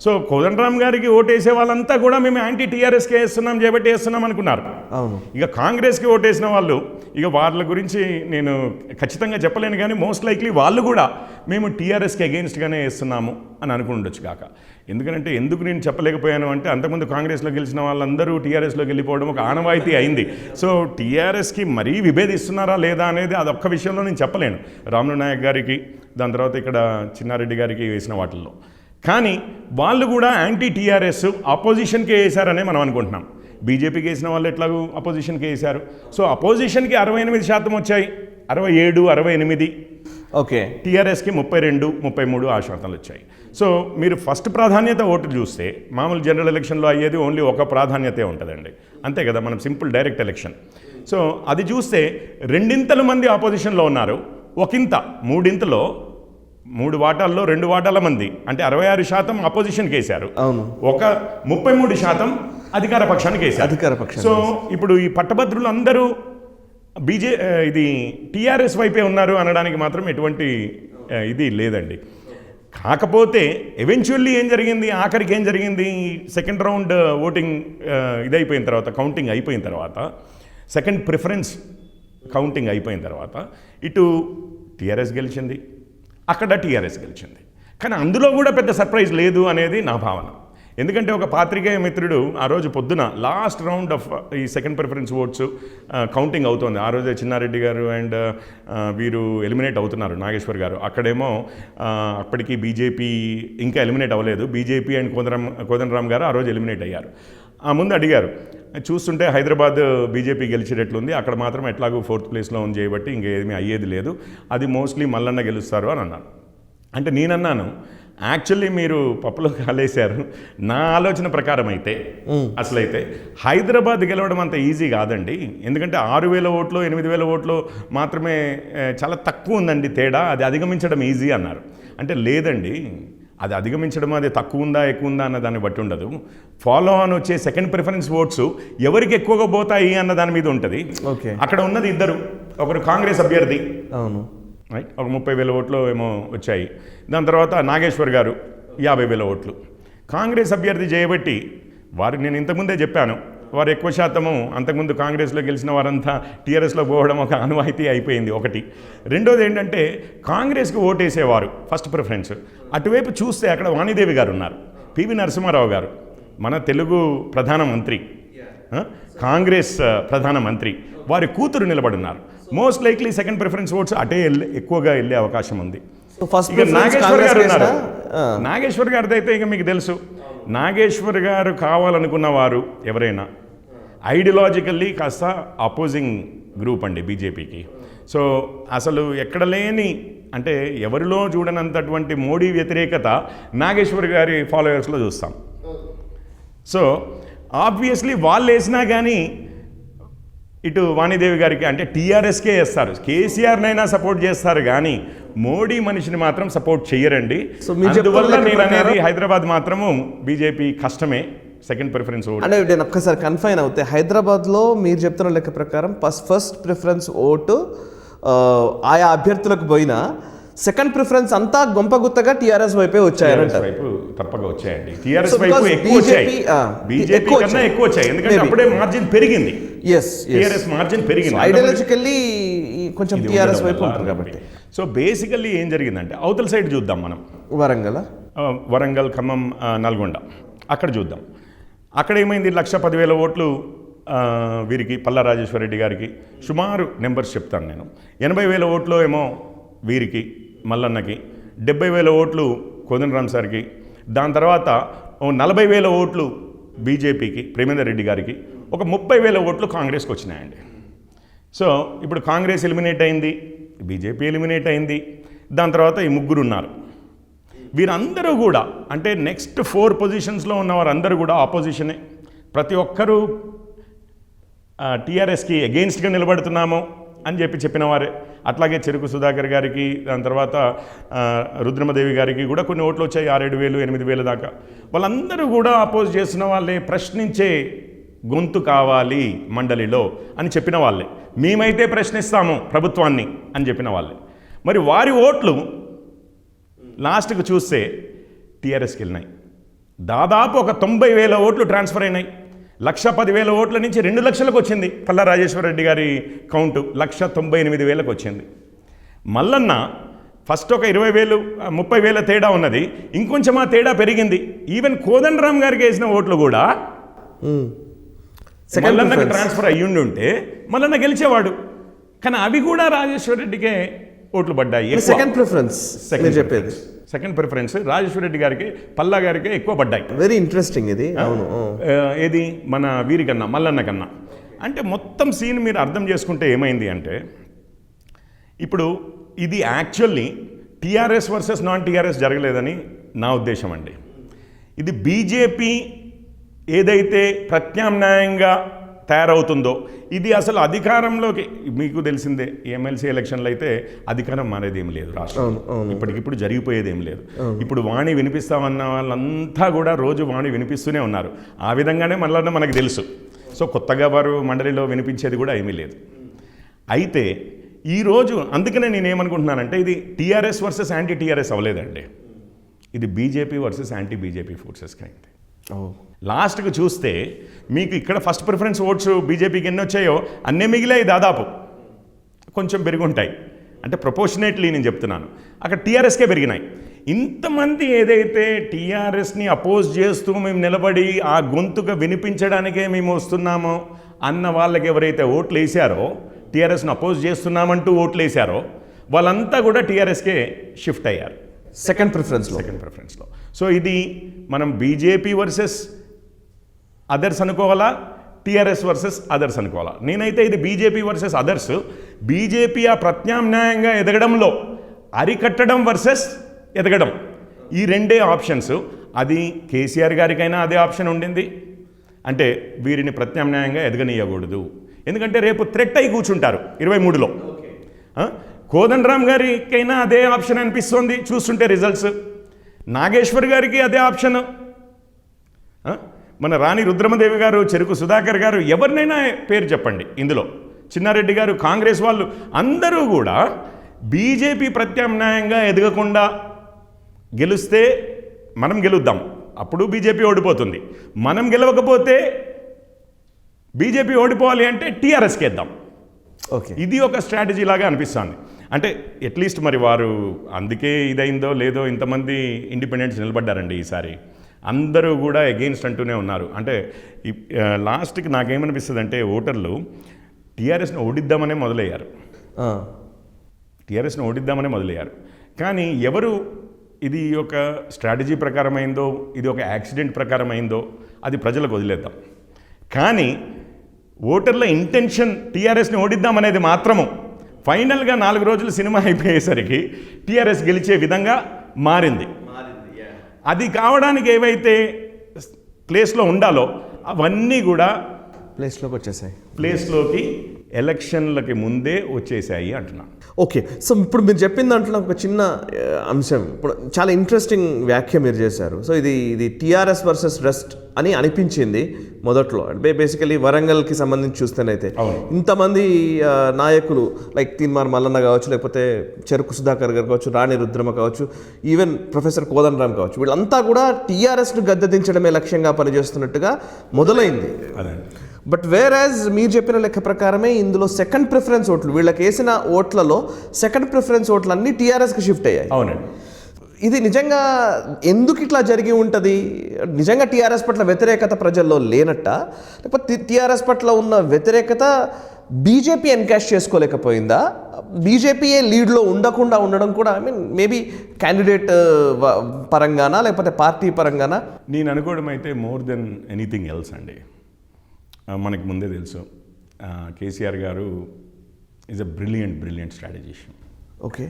సో కోదండరామ్ గారికి ఓటేసే వాళ్ళంతా కూడా మేము యాంటీ టీఆర్ఎస్కి వేస్తున్నాం కాబట్టి వేస్తున్నాం అనుకున్నారు. అవును. ఇక కాంగ్రెస్కి ఓటేసిన వాళ్ళు ఇక వాళ్ళ గురించి నేను ఖచ్చితంగా చెప్పలేను, కానీ మోస్ట్ లైక్లీ వాళ్ళు కూడా మేము టీఆర్ఎస్కి అగెయిన్స్ట్గానే వేస్తున్నాము అని అనుకుండొచ్చు కాక. ఎందుకంటే ఎందుకు నేను చెప్పలేకపోయాను అంటే అంతకుముందు కాంగ్రెస్లో గెలిచిన వాళ్ళందరూ టీఆర్ఎస్లోకి వెళ్ళిపోవడం ఒక ఆనవాయితీ అయింది. సో టీఆర్ఎస్కి మరీ విభేదిస్తున్నారా లేదా అనేది అదొక్క విషయంలో నేను చెప్పలేను, రాములు నాయక్ గారికి దాని తర్వాత ఇక్కడ చిన్నారెడ్డి గారికి వేసిన వాటిల్లో. కానీ వాళ్ళు కూడా యాంటీ టీఆర్ఎస్ అపోజిషన్కే వేశారనే మనం అనుకుంటున్నాం. బీజేపీకి వేసిన వాళ్ళు ఎట్లాగూ అపోజిషన్కి వేశారు. సో అపోజిషన్కి 68% వచ్చాయి, 67, 68. ఓకే. టీఆర్ఎస్కి 32, 33 ఆ శాతాలు వచ్చాయి. సో మీరు ఫస్ట్ ప్రాధాన్యత ఓటు చూస్తే మామూలు జనరల్ ఎలక్షన్లో అయ్యేది ఓన్లీ ఒక ప్రాధాన్యతే ఉంటుందండి, అంతే కదా, మనం సింపుల్ డైరెక్ట్ ఎలక్షన్. సో అది చూస్తే 2 మంది ఆపోజిషన్లో ఉన్నారు, ఒకంత 3 వాటాల్లో 2 వాటాల మంది అంటే 66% అపోజిషన్కి వేశారు. అవును. ఒక 33% అధికార పక్షానికి వేశారు. అధికార పక్షం. సో ఇప్పుడు ఈ పట్టభద్రులు అందరూ ఇది టీఆర్ఎస్ వైపే ఉన్నారు అనడానికి మాత్రం ఎటువంటి ఇది లేదండి. కాకపోతే ఎవెన్చువల్లీ ఏం జరిగింది, ఆఖరికి ఏం జరిగింది, సెకండ్ రౌండ్ ఓటింగ్ ఇదైపోయిన తర్వాత, కౌంటింగ్ అయిపోయిన తర్వాత, సెకండ్ ప్రిఫరెన్స్ కౌంటింగ్ అయిపోయిన తర్వాత ఇటు టీఆర్ఎస్ గెలిచింది, అక్కడ టీఆర్ఎస్ గెలిచింది. కానీ అందులో కూడా పెద్ద సర్ప్రైజ్ లేదు అనేది నా భావన. ఎందుకంటే ఒక పాత్రికేయ మిత్రుడు ఆ రోజు పొద్దున లాస్ట్ రౌండ్ ఆఫ్ ఈ సెకండ్ ప్రిఫరెన్స్ ఓట్స్ కౌంటింగ్ అవుతోంది. ఆ రోజే చిన్నారెడ్డి గారు అండ్ వీరు ఎలిమినేట్ అవుతున్నారు, నాగేశ్వర్ గారు. అక్కడేమో అప్పటికి బీజేపీ ఇంకా ఎలిమినేట్ అవ్వలేదు, బీజేపీ అండ్ కోదండరామ్ గారు ఆ రోజు ఎలిమినేట్ అయ్యారు. ఆ ముందు అడిగారు, చూస్తుంటే హైదరాబాద్ బీజేపీ గెలిచేటట్లుంది, అక్కడ మాత్రం ఎట్లాగూ 4th ప్లేస్లో ఉంది చేయబట్టి ఇంకేమీ అయ్యేది లేదు, అది మోస్ట్లీ మల్లన్న గెలుస్తారు అని అన్నాను. అంటే నేనన్నాను, యాక్చువల్లీ మీరు పప్పులో కాలేశారు. నా ఆలోచన ప్రకారం అయితే అసలైతే హైదరాబాద్ గెలవడం అంత ఈజీ కాదండి. ఎందుకంటే 6,000 ఓట్లు 8,000 ఓట్లు మాత్రమే చాలా తక్కువ ఉందండి తేడా, అది అధిగమించడం ఈజీ అన్నారు. అంటే లేదండి, అది అధిగమించడం అది తక్కువ ఉందా ఎక్కువ ఉందా అన్న దాన్ని బట్టి ఉండదు. ఫాలో ఆన్ వచ్చే సెకండ్ ప్రిఫరెన్స్ ఓట్స్ ఎవరికి ఎక్కువగా పోతాయి అన్న దాని మీద ఉంటుంది. అక్కడ ఉన్నది ఇద్దరు, ఒకరు కాంగ్రెస్ అభ్యర్థి, అవును రైట్, ఒక 30,000 ఓట్లు ఏమో వచ్చాయి. దాని తర్వాత నాగేశ్వర్ గారు 50,000 ఓట్లు. కాంగ్రెస్ అభ్యర్థి చేయబట్టి వారు, నేను ఇంతకుముందే చెప్పాను, వారు ఎక్కువ శాతము అంతకుముందు కాంగ్రెస్లో గెలిచిన వారంతా టీఆర్ఎస్లో పోవడం ఒక ఆనవాయితీ అయిపోయింది ఒకటి. రెండోది ఏంటంటే కాంగ్రెస్కి ఓటేసేవారు ఫస్ట్ ప్రిఫరెన్స్. అటువైపు చూస్తే అక్కడ వాణిదేవి గారు ఉన్నారు, పివి నరసింహారావు గారు, మన తెలుగు ప్రధానమంత్రి, కాంగ్రెస్ ప్రధానమంత్రి, వారి కూతురు నిలబడున్నారు. Most likely second preference votes అటే ఎక్కువగా వెళ్ళే అవకాశం ఉంది. నాగేశ్వర్ గారు ఉన్నారు, నాగేశ్వర్ గారిది అయితే ఇక మీకు తెలుసు, నాగేశ్వర్ గారు కావాలనుకున్న వారు ఎవరైనా ఐడియాలజికల్లీ కాస్త అపోజింగ్ గ్రూప్ అండి బీజేపీకి. సో అసలు ఎక్కడ లేని, అంటే ఎవరిలో చూడనంతటువంటి మోడీ వ్యతిరేకత నాగేశ్వర్ గారి ఫాలోవర్స్లో చూస్తాం. సో ఆబ్వియస్లీ వాళ్ళు వేసినా కానీ ఇటు వాణిదేవి గారికి అంటే టీఆర్ఎస్కే వేస్తారు, కేసీఆర్నైనా సపోర్ట్ చేస్తారు, కానీ మోడీ మనిషిని మాత్రం సపోర్ట్ చేయరండి. అందువల్ల నేను అనేది హైదరాబాద్ మాత్రము బీజేపీ కష్టమే సెకండ్ ప్రిఫరెన్స్ ఓటు. అంటే నేను ఒక్కసారి కన్ఫైన్ అవుతే హైదరాబాద్లో మీరు చెప్తున్న లెక్క ప్రకారం ఫస్ట్ ప్రిఫరెన్స్ ఓటు ఆయా అభ్యర్థులకు పోయినా సెకండ్ ప్రిఫరెన్స్ అంతా గొంపగుత్తగా టీఆర్ఎస్ వైపే వచ్చాయంట. వైపు తప్పగా వచ్చాయండి, టీఆర్ఎస్ వైపు ఎక్కువ వచ్చాయి, బీజేపీ కన్నా ఎక్కువ వచ్చాయి, ఎందుకంటే అప్పుడే మార్జిన్ పెరిగింది. టీఆర్ఎస్ మార్జిన్ పెరిగింది, ఐడియాలజికల్లీ కొంచెం టీఆర్ఎస్ వైపు ఉంటుంది కాబట్టి. సో బేసికల్లీ ఏం జరిగిందంటే అవతల సైడ్ చూద్దాం మనం, వరంగల్, ఖమ్మం, నల్గొండ అక్కడ చూద్దాం. అక్కడ ఏమైంది, 1,10,000 ఓట్లు వీరికి పల్లా రాజేశ్వరరెడ్డి గారికి, సుమారు నెంబర్స్ చెప్తాను నేను, 80,000 ఓట్లు ఏమో వీరికి మల్లన్నకి, 70,000 ఓట్లు కోదండరామ్ సార్కి, దాని తర్వాత 40,000 ఓట్లు బీజేపీకి ప్రేమేందర్ రెడ్డి గారికి, ఒక 30,000 ఓట్లు కాంగ్రెస్కి వచ్చినాయండి. సో ఇప్పుడు కాంగ్రెస్ ఎలిమినేట్ అయింది, బీజేపీ ఎలిమినేట్ అయింది, దాని తర్వాత ఈ ముగ్గురు ఉన్నారు. వీరందరూ కూడా అంటే నెక్స్ట్ 4 పొజిషన్స్లో ఉన్న వారందరూ కూడా ఆపోజిషనే. ప్రతి ఒక్కరూ టీఆర్ఎస్కి అగెయిన్స్ట్గా నిలబడుతున్నాము అని చెప్పిన వారే. అట్లాగే చెరుకు సుధాకర్ గారికి, దాని తర్వాత రుద్రమదేవి గారికి కూడా కొన్ని ఓట్లు వచ్చాయి, 6,000, 8,000 దాకా. వాళ్ళందరూ కూడా అపోజ్ చేసిన వాళ్ళే, ప్రశ్నించే గొంతు కావాలి మండలిలో అని చెప్పిన వాళ్ళే. మేమైతే ప్రశ్నిస్తాము ప్రభుత్వాన్ని అని చెప్పిన వాళ్ళే. మరి వారి ఓట్లు లాస్ట్కి చూస్తే టీఆర్ఎస్కి వెళ్ళినాయి. దాదాపు ఒక 90,000 ఓట్లు ట్రాన్స్ఫర్ అయినాయి. 1,10,000 ఓట్ల నుంచి 2 లక్షలకు వచ్చింది పల్లా రాజేశ్వరరెడ్డి గారి కౌంటు. 1,98,000కు వచ్చింది. మల్లన్న ఫస్ట్ ఒక 20,000, 30,000 తేడా ఉన్నది, ఇంకొంచెం ఆ తేడా పెరిగింది. ఈవెన్ కోదండరామ్ గారికి వేసిన ఓట్లు కూడా మల్లన్నకి ట్రాన్స్ఫర్ అయ్యుండి ఉంటే మల్లన్న గెలిచేవాడు. కానీ అవి కూడా రాజేశ్వరరెడ్డికే ఓట్లు పడ్డాయి. సెకండ్ ప్రిఫరెన్స్ రాజేశ్వరరెడ్డి గారికి, పల్లా గారికి ఎక్కువ పడ్డాయి. వెరీ ఇంట్రెస్టింగ్ ఇది. అవును, ఏది మన వీరికన్నా, మల్లన్న కన్నా. అంటే మొత్తం సీన్ మీరు అర్థం చేసుకుంటే ఏమైంది అంటే, ఇప్పుడు ఇది actually TRS versus non TRS జరగలేదని నా ఉద్దేశం అండి. ఇది బీజేపీ ఏదైతే ప్రత్యామ్నాయంగా తయారవుతుందో, ఇది అసలు అధికారంలోకి, మీకు తెలిసిందే ఎమ్మెల్సీ ఎలక్షన్లు అయితే అధికారం మారేది ఏం లేదు రాష్ట్రం, ఇప్పటికిప్పుడు జరిగిపోయేది ఏం లేదు. ఇప్పుడు వాణి వినిపిస్తామన్న వాళ్ళంతా కూడా రోజు వాణి వినిపిస్తూనే ఉన్నారు. ఆ విధంగానే మళ్ళీ మనకు తెలుసు. సో కొత్తగా వారు మండలిలో వినిపించేది కూడా ఏమీ లేదు. అయితే ఈరోజు అందుకనే నేనేమనుకుంటున్నానంటే, ఇది టీఆర్ఎస్ వర్సెస్ యాంటీ టీఆర్ఎస్ అవ్వలేదండి, ఇది బీజేపీ వర్సెస్ యాంటీ బీజేపీ ఫోర్సెస్కి అయింది. లాస్ట్కి చూస్తే మీకు ఇక్కడ ఫస్ట్ ప్రిఫరెన్స్ ఓట్స్ బీజేపీకి ఎన్ని వచ్చాయో అన్నీ మిగిలాయి, దాదాపు కొంచెం పెరుగుంటాయి. అంటే ప్రపోర్షనేట్లీ నేను చెప్తున్నాను, అక్కడ టీఆర్ఎస్కే పెరిగినాయి. ఇంతమంది ఏదైతే టీఆర్ఎస్ని అపోజ్ చేస్తూ మేము నిలబడి ఆ గొంతుగా వినిపించడానికే మేము వస్తున్నామో అన్న వాళ్ళకి ఎవరైతే ఓట్లు వేసారో, టీఆర్ఎస్ని అపోజ్ చేస్తున్నామంటూ ఓట్లు వేసారో, వాళ్ళంతా కూడా టీఆర్ఎస్కే షిఫ్ట్ అయ్యారు సెకండ్ ప్రిఫరెన్స్లో. సో ఇది మనం బీజేపీ వర్సెస్ అదర్స్ అనుకోవాలా, టీఆర్ఎస్ వర్సెస్ అదర్స్ అనుకోవాలా? నేనైతే ఇది బీజేపీ వర్సెస్ అదర్స్. బీజేపీ ఆ ప్రత్యామ్నాయంగా ఎదగడంలో అరికట్టడం వర్సెస్ ఎదగడం, ఈ రెండే ఆప్షన్స్. అది కేసీఆర్ గారికైనా అదే ఆప్షన్ ఉండింది, అంటే వీరిని ప్రత్యామ్నాయంగా ఎదగనీయకూడదు, ఎందుకంటే రేపు థ్రెట్ అయి కూర్చుంటారు 23లో. కోదండరామ్ గారికైనా అదే ఆప్షన్ అనిపిస్తోంది చూస్తుంటే రిజల్ట్స్. నాగేశ్వర్ గారికి అదే ఆప్షన్. మన రాణి రుద్రమదేవి గారు, చెరుకు సుధాకర్ గారు, ఎవరినైనా పేరు చెప్పండి ఇందులో, చిన్నారెడ్డి గారు, కాంగ్రెస్ వాళ్ళు అందరూ కూడా బీజేపీ ప్రత్యామ్నాయంగా ఎదగకుండా గెలిస్తే మనం గెలుద్దాం, అప్పుడు బీజేపీ ఓడిపోతుంది. మనం గెలవకపోతే బీజేపీ ఓడిపోవాలి అంటే టీఆర్ఎస్కి వేద్దాం. ఓకే, ఇది ఒక స్ట్రాటజీ లాగా అనిపిస్తుంది. అంటే అట్లీస్ట్ మరి వారు అందుకే ఇదైందో లేదో ఇంతమంది ఇండిపెండెంట్స్ నిలబడ్డారండి ఈసారి. అందరూ కూడా అగెయిన్స్ట్ అంటూనే ఉన్నారు. అంటే లాస్ట్కి నాకేమనిపిస్తుంది అంటే, ఓటర్లు టీఆర్ఎస్ని ఓడిద్దామనే మొదలయ్యారు. కానీ ఎవరు ఇది ఒక స్ట్రాటజీ ప్రకారమైందో, ఇది ఒక యాక్సిడెంట్ ప్రకారమైందో అది ప్రజలకు వదిలేద్దాం. కానీ ఓటర్ల ఇంటెన్షన్ టీఆర్ఎస్ని ఓడిద్దామనేది మాత్రము ఫైనల్గా 4 రోజులు సినిమా అయిపోయేసరికి టీఆర్ఎస్ గెలిచే విధంగా మారింది. అది కావడానికి ఏవైతే ప్లేస్లో ఉండాలో అవన్నీ కూడా ప్లేస్లోకి ఎలక్షన్లకి ముందే వచ్చేసాయి అంటున్నాను. ఓకే, సో ఇప్పుడు మీరు చెప్పిన దాంట్లో ఒక చిన్న అంశం, ఇప్పుడు చాలా ఇంట్రెస్టింగ్ వ్యాఖ్య మీరు చేశారు. సో ఇది టీఆర్ఎస్ వర్సెస్ రెస్ట్ అని అనిపించింది మొదట్లో. బేసికలీ వరంగల్కి సంబంధించి చూస్తేనైతే ఇంతమంది నాయకులు లైక్ తీన్మార్ మల్లన్న కావచ్చు, లేకపోతే చెరుకు సుధాకర్ గారు కావచ్చు, రాణి రుద్రమ కావచ్చు, ఈవెన్ ప్రొఫెసర్ కోదండరామ్ కావచ్చు, వీళ్ళంతా కూడా టీఆర్ఎస్ను గద్దెదించడమే లక్ష్యంగా పనిచేస్తున్నట్టుగా మొదలైంది. బట్ వేరాజ్ మీరు చెప్పిన లెక్క ప్రకారమే ఇందులో సెకండ్ ప్రిఫరెన్స్ ఓట్లు, వీళ్ళకి వేసిన ఓట్లలో సెకండ్ ప్రిఫరెన్స్ ఓట్లు అన్నీ టీఆర్ఎస్కి షిఫ్ట్ అయ్యాయి. అవునండి, ఇది నిజంగా ఎందుకు ఇట్లా జరిగి ఉంటుంది? నిజంగా టీఆర్ఎస్ పట్ల వ్యతిరేకత ప్రజల్లో లేనట్ట, లేకపోతే టీఆర్ఎస్ పట్ల ఉన్న వ్యతిరేకత బీజేపీ ఎన్కాష్ చేసుకోలేకపోయిందా? బీజేపీయే లీడ్లో ఉండకుండా ఉండడం కూడా, ఐ మీన్ మేబీ క్యాండిడేట్ పరంగానా లేకపోతే పార్టీ పరంగానా? నేను అనుకోవడం అయితే మోర్ దెన్ ఎనీథింగ్ ఎల్స్ అండి. మనకు ముందే తెలుసు కేసీఆర్ గారు ఈజ్ అ బ్రిలియంట్ స్ట్రాటజిషియన్. ఓకే,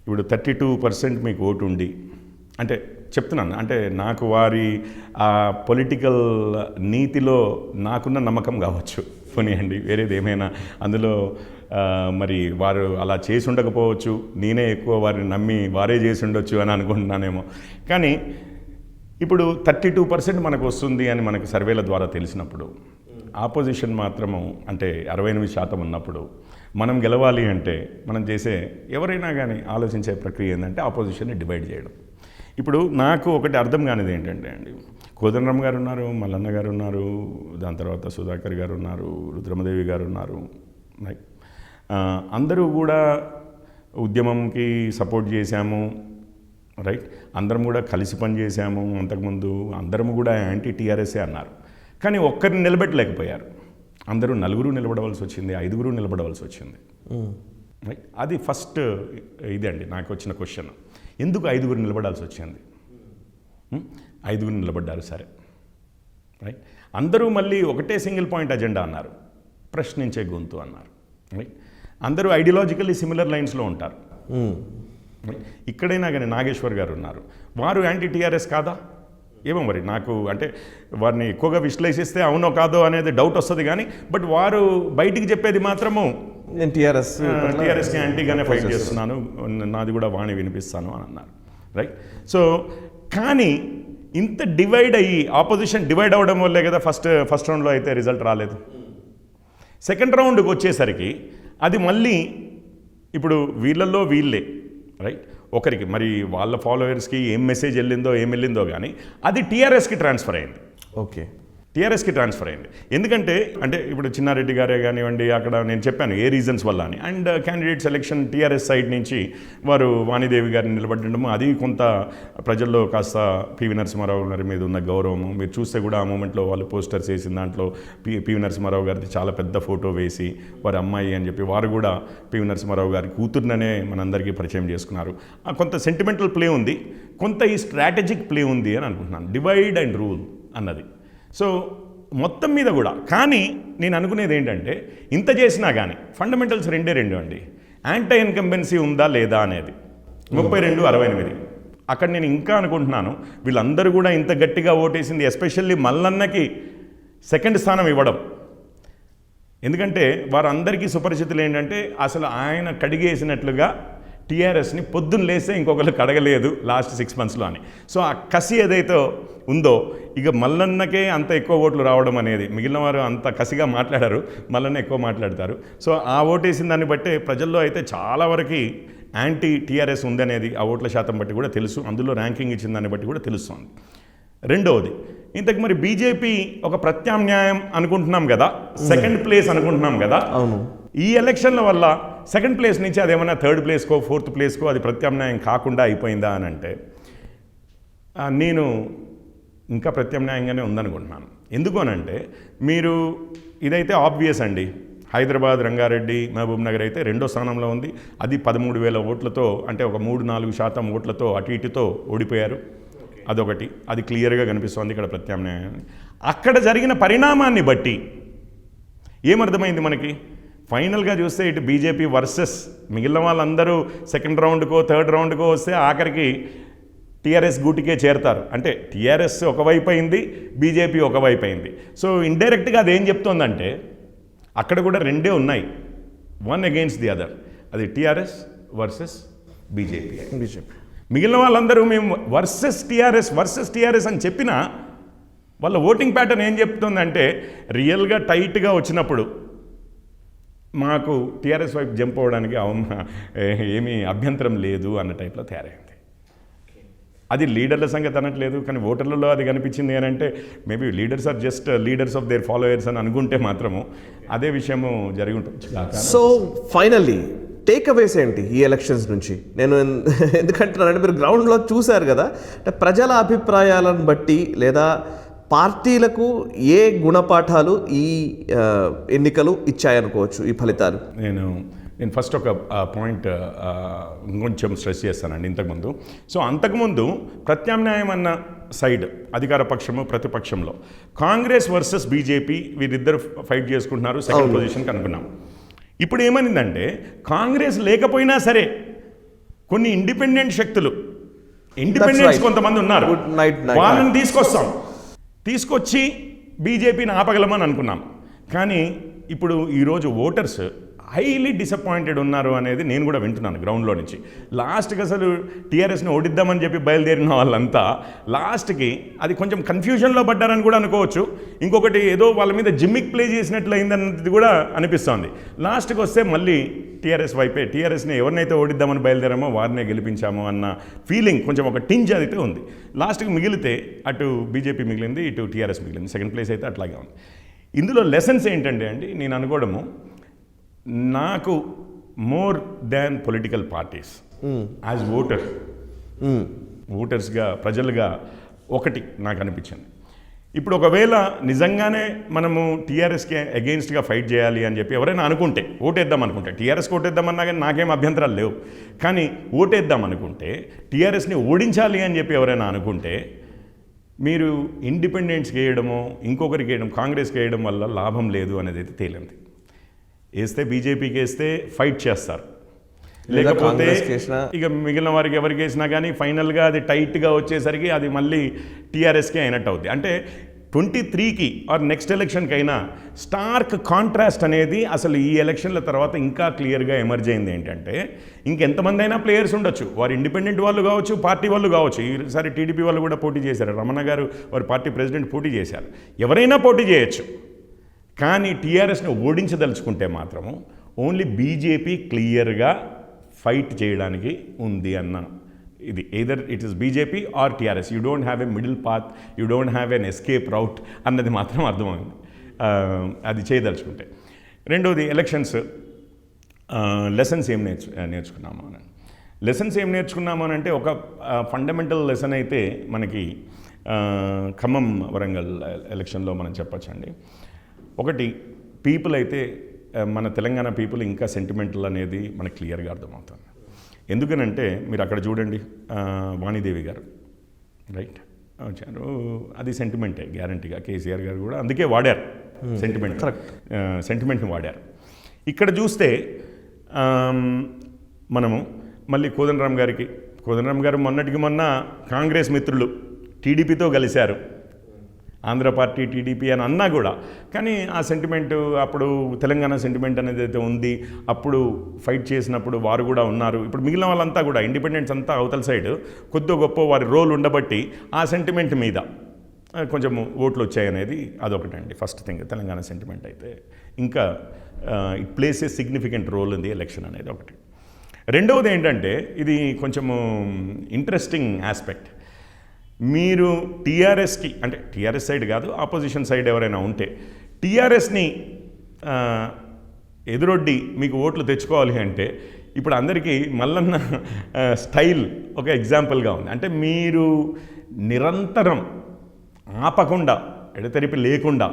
ఇప్పుడు 32% మీకు ఓటు ఉండి, అంటే చెప్తున్నాను, అంటే నాకు వారి ఆ పొలిటికల్ నీతిలో నాకున్న నమ్మకం కావచ్చు, పోనీయండి, వేరేది ఏమైనా అందులో మరి వారు అలా చేసి ఉండకపోవచ్చు, నేనే ఎక్కువ వారిని నమ్మి వారే చేసి ఉండొచ్చు అని అనుకుంటున్నానేమో. కానీ ఇప్పుడు 32% మనకు వస్తుంది అని మనకు సర్వేల ద్వారా తెలిసినప్పుడు, ఆపోజిషన్ మాత్రము అంటే 68% ఉన్నప్పుడు, మనం గెలవాలి అంటే మనం చేసే ఎవరైనా కానీ ఆలోచించే ప్రక్రియ ఏంటంటే ఆపోజిషన్ని డివైడ్ చేయడం. ఇప్పుడు నాకు ఒకటి అర్థం కానిది ఏంటంటే అండి, కోదండరామ్ గారు ఉన్నారు, మల్లన్న గారు ఉన్నారు, దాని తర్వాత సుధాకర్ గారు ఉన్నారు, రుద్రమదేవి గారు ఉన్నారు, అందరూ కూడా ఉద్యమంకి సపోర్ట్ చేశాము, రైట్, అందరం కూడా కలిసి పనిచేసాము. అంతకుముందు అందరం కూడా యాంటీ టీఆర్ఎస్ఏ అన్నారు, కానీ ఒక్కరిని నిలబెట్టలేకపోయారు. అందరూ 4 నిలబడవలసి వచ్చింది, 5 నిలబడవలసి వచ్చింది. రైట్, అది ఫస్ట్ ఇదండి నాకు వచ్చిన క్వశ్చన్, ఎందుకు 5 నిలబడాల్సి వచ్చింది? 5 నిలబడ్డారు, సరే, రైట్. అందరూ మళ్ళీ ఒకటే సింగిల్ పాయింట్ అజెండా అన్నారు, ప్రశ్నించే గొంతు అన్నారు, రైట్. అందరూ ఐడియాలజికల్లీ సిమిలర్ లైన్స్లో ఉంటారు. ఇక్కడైనా కానీ నాగేశ్వర్ గారు ఉన్నారు, వారు యాంటీ టీఆర్ఎస్ కాదా? ఏమో మరి, నాకు అంటే వారిని ఎక్కువగా విశ్లేషిస్తే అవునో కాదో అనేది డౌట్ వస్తుంది, కానీ బట్ వారు బయటికి చెప్పేది మాత్రము నేను టీఆర్ఎస్కి యాంటీగానే ఫైట్ చేస్తున్నాను, నాది కూడా వాణి వినిపిస్తాను అని అన్నారు, రైట్. సో కానీ ఇంత డివైడ్ అయ్యి ఆపోజిషన్ డివైడ్ అవ్వడం వల్లే కదా ఫస్ట్ రౌండ్లో అయితే రిజల్ట్ రాలేదు. సెకండ్ రౌండ్కి వచ్చేసరికి అది మళ్ళీ ఇప్పుడు వీళ్ళల్లో వీళ్ళే, రైట్. ఒకరికి మరి వాళ్ళ ఫాలోవర్స్కి ఏం మెసేజ్ వెళ్ళిందో కానీ అది టీఆర్ఎస్కి ట్రాన్స్ఫర్ అయింది. ఓకే, టీఆర్ఎస్కి ట్రాన్స్ఫర్ అయింది. ఎందుకంటే అంటే ఇప్పుడు చిన్నారెడ్డి గారే కానివ్వండి, అక్కడ నేను చెప్పాను ఏ రీజన్స్ వల్ల అని, and candidate selection TRS side నుంచి వారు వాణిదేవి గారిని నిలబెట్టడము, అది కొంత ప్రజల్లో కాస్త పివి నరసింహారావు గారి మీద ఉన్న గౌరవము. మీరు చూస్తే కూడా ఆ మూమెంట్లో వాళ్ళు పోస్టర్స్ వేసిన దాంట్లో పివి నరసింహారావు గారిది చాలా పెద్ద ఫోటో వేసి వారి అమ్మాయి అని చెప్పి వారు కూడా పివి నరసింహారావు గారి కూతుర్ననే మనందరికీ పరిచయం చేసుకున్నారు. కొంత సెంటిమెంటల్ ప్లే ఉంది, కొంత ఈ స్ట్రాటజిక్ ప్లే ఉంది అని అనుకుంటున్నాను, డివైడ్ అండ్ రూల్ అన్నది. సో మొత్తం మీద కూడా కానీ నేను అనుకునేది ఏంటంటే, ఇంత చేసినా కానీ ఫండమెంటల్స్ రెండు అండి, యాంటీ ఇన్కంబెన్సీ ఉందా లేదా అనేది 32-68. అక్కడ నేను ఇంకా అనుకుంటున్నాను వీళ్ళందరూ కూడా ఇంత గట్టిగా ఓటేసింది ఎస్పెషల్లీ మల్లన్నకి సెకండ్ స్థానం ఇవ్వడం. ఎందుకంటే వారందరికీ సుపరిచితులు ఏంటంటే, అసలు ఆయన కడిగేసినట్లుగా టీఆర్ఎస్ని పొద్దున్న లేస్తే ఇంకొకరు కడగలేదు లాస్ట్ 6 monthsలో అని. సో ఆ కసి ఏదైతే ఉందో, ఇక మల్లన్నకే అంత ఎక్కువ ఓట్లు రావడం అనేది, మిగిలిన వారు అంత కసిగా మాట్లాడారు, మల్లన్న ఎక్కువ మాట్లాడతారు. సో ఆ ఓటేసిన దాన్ని బట్టే ప్రజల్లో అయితే చాలా వరకు యాంటీ టీఆర్ఎస్ ఉందనేది ఆ ఓట్ల శాతం బట్టి కూడా తెలుసు, అందులో ర్యాంకింగ్ ఇచ్చిన దాన్ని బట్టి కూడా తెలుస్తుంది. రెండవది, ఇంతకు మరి బీజేపీ ఒక ప్రత్యామ్నాయం అనుకుంటున్నాం కదా, సెకండ్ ప్లేస్ అనుకుంటున్నాం కదా, అవును, ఈ ఎలక్షన్ల వల్ల సెకండ్ ప్లేస్ నుంచి అదేమన్నా థర్డ్ ప్లేస్కో ఫోర్త్ ప్లేస్కో అది ప్రత్యామ్నాయం కాకుండా అయిపోయిందా అని అంటే, నేను ఇంకా ప్రత్యామ్నాయంగానే ఉందనుకుంటున్నాను. ఎందుకు అనంటే, మీరు ఇదైతే ఆబ్వియస్ అండి, హైదరాబాద్, రంగారెడ్డి, మహబూబ్ నగర్ అయితే 2వ స్థానంలో ఉంది, అది 13,000 ఓట్లతో, అంటే ఒక 3-4% ఓట్లతో అటు ఇటుతో ఓడిపోయారు. అదొకటి, అది క్లియర్గా కనిపిస్తోంది ఇక్కడ ప్రత్యామ్నాయం. అక్కడ జరిగిన పరిణామాన్ని బట్టి ఏమర్థమైంది మనకి, ఫైనల్గా చూస్తే ఇటు బీజేపీ వర్సెస్ మిగిలిన వాళ్ళందరూ సెకండ్ రౌండ్కో థర్డ్ రౌండ్కో వస్తే ఆఖరికి టీఆర్ఎస్ గూటికే చేరతారు. అంటే టీఆర్ఎస్ ఒకవైపు అయింది, బీజేపీ ఒకవైపు అయింది. సో ఇండైరెక్ట్గా అదేం చెప్తోందంటే, అక్కడ కూడా రెండే ఉన్నాయి, వన్ అగెయిన్స్ట్ ది అదర్, అది టీఆర్ఎస్ వర్సెస్ బీజేపీ. మిగిలిన వాళ్ళందరూ మేము వర్సెస్ టీఆర్ఎస్ అని చెప్పినా వాళ్ళ ఓటింగ్ ప్యాటర్న్ ఏం చెప్తుందంటే, రియల్గా టైట్గా వచ్చినప్పుడు మాకు టీఆర్ఎస్ వైపు జంప్ అవ్వడానికి ఏమీ అభ్యంతరం లేదు అన్న టైప్లో తయారైంది. అది లీడర్ల సంగతి అనట్లేదు, కానీ ఓటర్లలో అది కనిపించింది అని అంటే, maybe leaders are just leaders of their followers అని అనుకుంటే మాత్రము అదే విషయము జరిగి ఉంటుంది. సో ఫైనల్లీ టేక్ అవేస్ ఏంటి ఈ ఎలక్షన్స్ నుంచి? నేను ఎందుకంటున్నానంటే, మీరు గ్రౌండ్లో చూశారు కదా, అంటే ప్రజల అభిప్రాయాలను బట్టి లేదా పార్టీలకు ఏ గుణపాఠాలు ఈ ఎన్నికలు ఇచ్చాయనుకోవచ్చు ఈ ఫలితాలు? నేను ఫస్ట్ ఒక పాయింట్ కొంచెం స్ట్రెస్ చేస్తానండి ఇంతకుముందు. సో అంతకుముందు ప్రత్యామ్నాయం అన్న సైడ్ అధికార పక్షము ప్రతిపక్షంలో కాంగ్రెస్ వర్సెస్ బీజేపీ వీరిద్దరు ఫైట్ చేసుకుంటున్నారు, సెకండ్ పొజిషన్కి అనుకున్నాం. ఇప్పుడు ఏమైందంటే, కాంగ్రెస్ లేకపోయినా సరే కొన్ని ఇండిపెండెంట్ శక్తులు ఇండిపెండెన్స్ కొంతమంది ఉన్నారు, Good night, night. వాళ్ళని తీసుకొచ్చి బీజేపీని ఆపగలమని అనుకున్నాం. కానీ ఇప్పుడు ఈరోజు ఓటర్స్ హైలీ డిసప్పాయింటెడ్ ఉన్నారు అనేది నేను కూడా వింటున్నాను గ్రౌండ్లో నుంచి. లాస్ట్కి అసలు టీఆర్ఎస్ని ఓడిద్దామని చెప్పి బయలుదేరిన వాళ్ళంతా లాస్ట్కి అది కొంచెం కన్ఫ్యూజన్లో పడ్డారని కూడా అనుకోవచ్చు. ఇంకొకటి ఏదో వాళ్ళ మీద జిమ్మిక్ ప్లే చేసినట్లు అయిందన్నది కూడా అనిపిస్తోంది. లాస్ట్కి వస్తే మళ్ళీ టీఆర్ఎస్ వైపే, టీఆర్ఎస్ని ఎవరినైతే ఓడిద్దామని బయలుదేరామో వారినే గెలిపించాము అన్న ఫీలింగ్ కొంచెం ఒక టింజ్ అయితే ఉంది. లాస్ట్కి మిగిలితే అటు బీజేపీ మిగిలింది, ఇటు టీఆర్ఎస్ మిగిలింది. సెకండ్ ప్లేస్ అయితే అట్లాగే ఉంది. ఇందులో లెసన్స్ ఏంటంటే అండి, నేను అనుకోవడము, నాకు more than political parties as ఓటర్స్గా ప్రజలుగా ఒకటి నాకు అనిపించింది. ఇప్పుడు ఒకవేళ నిజంగానే మనము టీఆర్ఎస్కి అగెయిన్స్ట్గా ఫైట్ చేయాలి అని చెప్పి ఎవరైనా అనుకుంటే, ఓటేద్దాం అనుకుంటే, టీఆర్ఎస్కి ఓటేద్దామన్నా కానీ నాకేం అభ్యంతరాలు లేవు, కానీ ఓటేద్దాం అనుకుంటే టీఆర్ఎస్ని ఓడించాలి అని చెప్పి ఎవరైనా అనుకుంటే మీరు ఇండిపెండెంట్స్కి వేయడమో ఇంకొకరికి వేయడం, కాంగ్రెస్కి వేయడం వల్ల లాభం లేదు అనేది అయితే తేలింది. వేస్తే బీజేపీకి వేస్తే ఫైట్ చేస్తారు, లేకపోతే ఇక మిగిలిన వారికి ఎవరికి వేసినా కానీ ఫైనల్గా అది టైట్గా వచ్చేసరికి అది మళ్ళీ టీఆర్ఎస్కే అయినట్టు అవుతుంది. అంటే 23కి ఆర్ నెక్స్ట్ ఎలక్షన్కి అయినా స్టార్క్ కాంట్రాస్ట్ అనేది అసలు ఈ ఎలక్షన్ల తర్వాత ఇంకా క్లియర్గా ఎమర్జ్ అయింది. ఏంటంటే ఇంకెంతమంది అయినా ప్లేయర్స్ ఉండొచ్చు, వారు ఇండిపెండెంట్ వాళ్ళు కావచ్చు, పార్టీ వాళ్ళు కావచ్చు. ఈసారి టీడీపీ వాళ్ళు కూడా పోటీ చేశారు, రమణ గారు వారి పార్టీ ప్రెసిడెంట్ పోటీ చేశారు. ఎవరైనా పోటీ చేయొచ్చు. కానీ టీఆర్ఎస్ని ఓడించదలుచుకుంటే మాత్రము ఓన్లీ బీజేపీ క్లియర్గా ఫైట్ చేయడానికి ఉంది అన్న ఇది. Either it is BJP or TRS. You don't have a middle path, you don't have an escape route అన్నది మాత్రం అర్థమైంది అది చేయదలుచుకుంటే. రెండవది ఎలక్షన్స్ లెసన్స్ ఏం నేర్చుకున్నాము అని. లెసన్స్ ఏం నేర్చుకున్నాము అని అంటే ఒక ఫండమెంటల్ లెసన్ అయితే మనకి ఖమ్మం వరంగల్ ఎలక్షన్లో మనం చెప్పచ్చండి. ఒకటి, పీపుల్ అయితే మన తెలంగాణ పీపుల్ ఇంకా సెంటిమెంటల్ అనేది మనకు క్లియర్గా అర్థమవుతుంది. ఎందుకనంటే మీరు అక్కడ చూడండి, వాణిదేవి గారు రైట్ వచ్చారు, అది సెంటిమెంటే గ్యారంటీగా. కేసీఆర్ గారు కూడా అందుకే వాడారు సెంటిమెంట్ని వాడారు. ఇక్కడ చూస్తే మనము మళ్ళీ కోదండరామ్ గారు మొన్నటికి మొన్న కాంగ్రెస్ మిత్రులు టీడీపీతో కలిశారు, ఆంధ్ర పార్టీ టీడీపీ అని అన్నా కూడా, కానీ ఆ సెంటిమెంట్ అప్పుడు తెలంగాణ సెంటిమెంట్ అనేది అయితే ఉంది. అప్పుడు ఫైట్ చేసినప్పుడు వారు కూడా ఉన్నారు. ఇప్పుడు మిగిలిన వాళ్ళంతా కూడా ఇండిపెండెన్స్ అంతా అవతల సైడ్ కొద్ది గొప్ప వారి రోల్ ఉండబట్టి ఆ సెంటిమెంట్ మీద కొంచెం ఓట్లు వచ్చాయనేది అదొకటండి. ఫస్ట్ థింగ్ తెలంగాణ సెంటిమెంట్ అయితే ఇంకా it plays a significant role in the election అనేది ఒకటి. రెండవది ఏంటంటే ఇది కొంచెము ఇంట్రెస్టింగ్ ఆస్పెక్ట్. మీరు టీఆర్ఎస్కి అంటే టీఆర్ఎస్ సైడ్ కాదు, ఆపోజిషన్ సైడ్ ఎవరైనా ఉంటే టీఆర్ఎస్ని ఎదురొడ్డి మీకు ఓట్లు తెచ్చుకోవాలి అంటే ఇప్పుడు అందరికీ మల్లన్న స్టైల్ ఒక ఎగ్జాంపుల్గా ఉంది. అంటే మీరు నిరంతరం ఆపకుండా, ఎడతెరిపి లేకుండా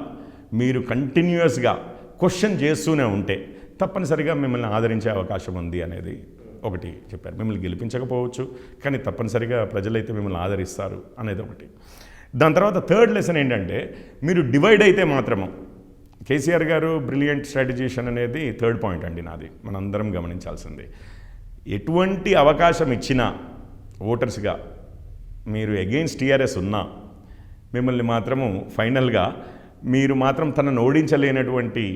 మీరు కంటిన్యూస్గా క్వశ్చన్ చేస్తూనే ఉంటే తప్పనిసరిగా మిమ్మల్ని ఆదరించే అవకాశం ఉంది అనేది ఒకటి చెప్పారు. మిమ్మల్ని గెలిపించకపోవచ్చు, కానీ తప్పనిసరిగా ప్రజలైతే మిమ్మల్ని ఆదరిస్తారు అనేది ఒకటి. దాని తర్వాత థర్డ్ లెసన్ ఏంటంటే మీరు డివైడ్ అయితే మాత్రము, కేసీఆర్ గారు బ్రిలియంట్ స్ట్రాటజీషన్ అనేది థర్డ్ పాయింట్ అండి నాది, మనందరం గమనించాల్సింది. ఎటువంటి అవకాశం ఇచ్చినా ఓటర్స్గా మీరు అగెయిన్స్ట్ టీఆర్ఎస్ ఉన్నా మిమ్మల్ని మాత్రము ఫైనల్గా మీరు మాత్రం తనను ఓడించలేనటువంటి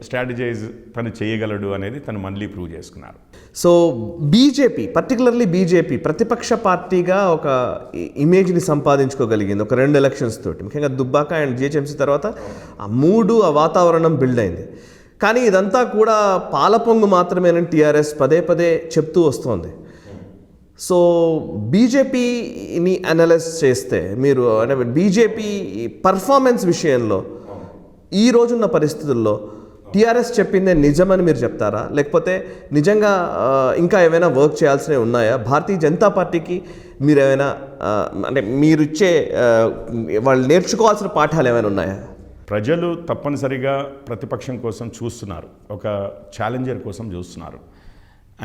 స్ట్రాటజైజ్ తను చేయగలడు అనేది తను మళ్ళీ ప్రూవ్ చేసుకున్నారు. సో బీజేపీ, పర్టికులర్లీ బీజేపీ ప్రతిపక్ష పార్టీగా ఒక ఇమేజ్ని సంపాదించుకోగలిగింది ఒక 2 ఎలక్షన్స్ తోటి. ముఖ్యంగా దుబ్బాక అండ్ జిహెచ్ఎంసీ తర్వాత ఆ వాతావరణం బిల్డ్ అయింది. కానీ ఇదంతా కూడా పాలపొంగు మాత్రమేనని టీఆర్ఎస్ పదే చెప్తూ వస్తోంది. సో బీజేపీని అనలైజ్ చేస్తే మీరు అంటే బీజేపీ పర్ఫార్మెన్స్ విషయంలో ఈ రోజున్న పరిస్థితుల్లో టీఆర్ఎస్ చెప్పిందే నిజమని మీరు చెప్తారా, లేకపోతే నిజంగా ఇంకా ఏమైనా వర్క్ చేయాల్సినవి ఉన్నాయా? భారతీయ జనతా పార్టీకి మీరు ఏమైనా అంటే మీరు ఇచ్చే వాళ్ళు నేర్చుకోవాల్సిన పాఠాలు ఏమైనా ఉన్నాయా? ప్రజలు తప్పనిసరిగా ప్రతిపక్షం కోసం చూస్తున్నారు, ఒక ఛాలెంజర్ కోసం చూస్తున్నారు,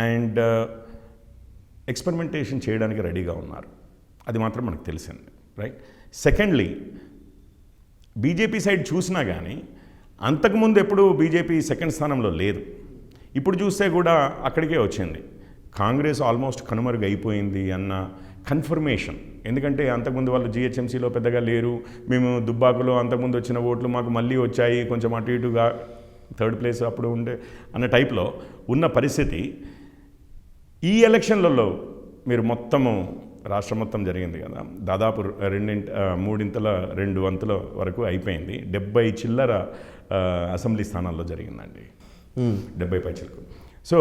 అండ్ ఎక్స్పెరిమెంటేషన్ చేయడానికి రెడీగా ఉన్నారు. అది మాత్రం మనకు తెలిసింది, రైట్. సెకండ్లీ, బీజేపీ సైడ్ చూసినా కానీ అంతకుముందు ఎప్పుడు బీజేపీ సెకండ్ స్థానంలో లేదు. ఇప్పుడు చూస్తే కూడా అక్కడికే వచ్చింది. కాంగ్రెస్ ఆల్మోస్ట్ కనుమరుగు అయిపోయింది అన్న కన్ఫర్మేషన్. ఎందుకంటే అంతకుముందు వాళ్ళు జిహెచ్ఎంసీలో పెద్దగా లేరు, మేము దుబ్బాకులో అంతకుముందు వచ్చిన ఓట్లు మాకు మళ్ళీ వచ్చాయి, కొంచెం అటు ఇటుగా థర్డ్ ప్లేస్ అప్పుడు ఉండే అన్న టైప్లో ఉన్న పరిస్థితి. ఈ ఎలక్షన్లలో మీరు మొత్తము రాష్ట్రం మొత్తం జరిగింది కదా, దాదాపు 2 వంతుల వరకు అయిపోయింది. 70 చిల్లర అసెంబ్లీ స్థానాల్లో జరిగిందండి, 70 పైచిలకు. సో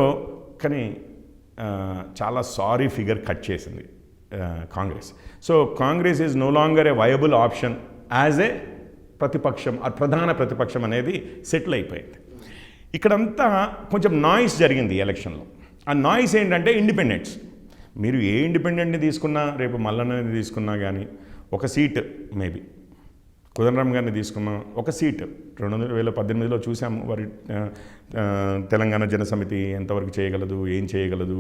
కానీ చాలా సారీ ఫిగర్ కట్ చేసింది Congress. So Congress is no longer a viable option as a ప్రతిపక్షం, ప్రధాన ప్రతిపక్షం అనేది సెటిల్ అయిపోయింది. ఇక్కడంతా కొంచెం నాయిస్ జరిగింది ఈ ఎలక్షన్లో. ఆ నాయిస్ ఏంటంటే ఇండిపెండెంట్స్. మీరు ఏ ఇండిపెండెంట్ని తీసుకున్నా, రేపు మల్లన్నని తీసుకున్నా కానీ ఒక సీట్, మేబీ కోదండరామ్ గారిని తీసుకున్నా ఒక సీట్ 2018లో చూసాము. వారి తెలంగాణ జనసమితి ఎంతవరకు చేయగలదు, ఏం చేయగలదు,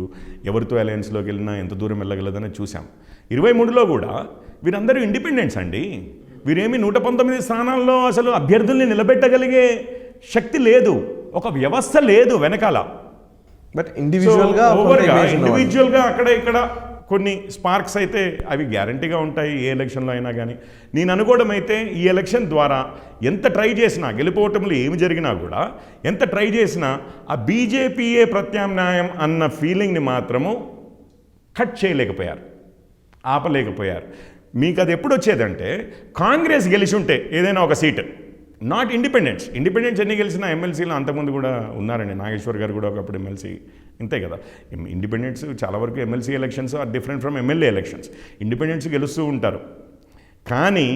ఎవరితో అలయన్స్లోకి వెళ్ళినా ఎంత దూరం వెళ్ళగలదు అని చూసాం. 23లో కూడా వీరందరూ ఇండిపెండెంట్స్ అండి. వీరేమి 119 స్థానాల్లో అసలు అభ్యర్థుల్ని నిలబెట్టగలిగే శక్తి లేదు, ఒక వ్యవస్థ లేదు వెనకాల. బట్ ఇండివిజువల్గా అక్కడ ఇక్కడ కొన్ని స్పార్క్స్ అయితే అవి గ్యారంటీగా ఉంటాయి ఏ ఎలక్షన్లో అయినా. కానీ నేను అనుకోవడం అయితే ఈ ఎలక్షన్ ద్వారా ఎంత ట్రై చేసినా, గెలుపోవటంలో ఏమి జరిగినా కూడా ఎంత ట్రై చేసినా ఆ బీజేపీయే ప్రత్యామ్నాయం అన్న ఫీలింగ్ని మాత్రము కట్ చేయలేకపోయారు, ఆపలేకపోయారు. మీకు అది ఎప్పుడు వచ్చేదంటే కాంగ్రెస్ గెలిచి ఉంటే ఏదైనా ఒక సీటు, నాట్ ఇండిపెండెంట్స్. ఇండిపెండెంట్స్ ఎన్ని గెలిచినా ఎమ్మెల్సీలో అంతకుముందు కూడా ఉన్నారండి. నాగేశ్వర్ గారు కూడా ఒకప్పుడు ఎమ్మెల్సీ, ఇంతే కదా. ఇండిపెండెంట్స్ చాలా వరకు MLC elections are different from MLA elections. Independents గెలుస్తూ ఉంటారు. కానీ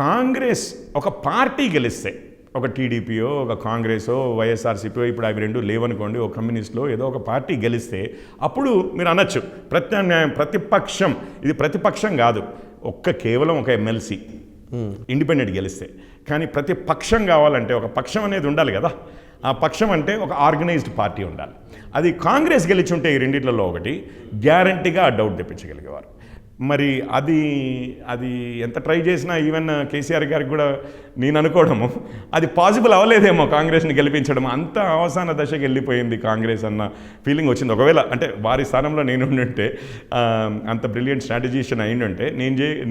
కాంగ్రెస్ ఒక పార్టీ గెలిస్తే, ఒక టీడీపీయో ఒక కాంగ్రెసో వైఎస్ఆర్సీపీయో, ఇప్పుడు అవి రెండు లేవనుకోండి, ఒక కమ్యూనిస్ట్లో ఏదో ఒక పార్టీ గెలిస్తే అప్పుడు మీరు అనొచ్చు ప్రత్యామ్నాయం, ప్రతిపక్షం. ఇది ప్రతిపక్షం కాదు, కేవలం ఒక ఎమ్మెల్సీ ఇండిపెండెంట్ గెలిస్తే. కానీ ప్రతిపక్షం కావాలంటే ఒక పక్షం అనేది ఉండాలి కదా. ఆ పక్షం అంటే ఒక ఆర్గనైజ్డ్ పార్టీ ఉండాలి. అది కాంగ్రెస్ గెలిచి ఉంటే ఈ రెండిట్లలో ఒకటి గ్యారంటీగా ఆ డౌట్ తెప్పించగలిగేవారు. మరి అది ఎంత ట్రై చేసినా, ఈవెన్ కేసీఆర్ గారికి కూడా నేను అనుకోవడము అది పాసిబుల్ అవ్వలేదేమో కాంగ్రెస్ని గెలిపించడం. అంత అవసాన దశకి వెళ్ళిపోయింది కాంగ్రెస్ అన్న ఫీలింగ్ వచ్చింది. ఒకవేళ అంటే వారి స్థానంలో నేను ఉండుంటే, అంత బ్రిలియంట్ స్ట్రాటజీషియన్ అయిండుంటే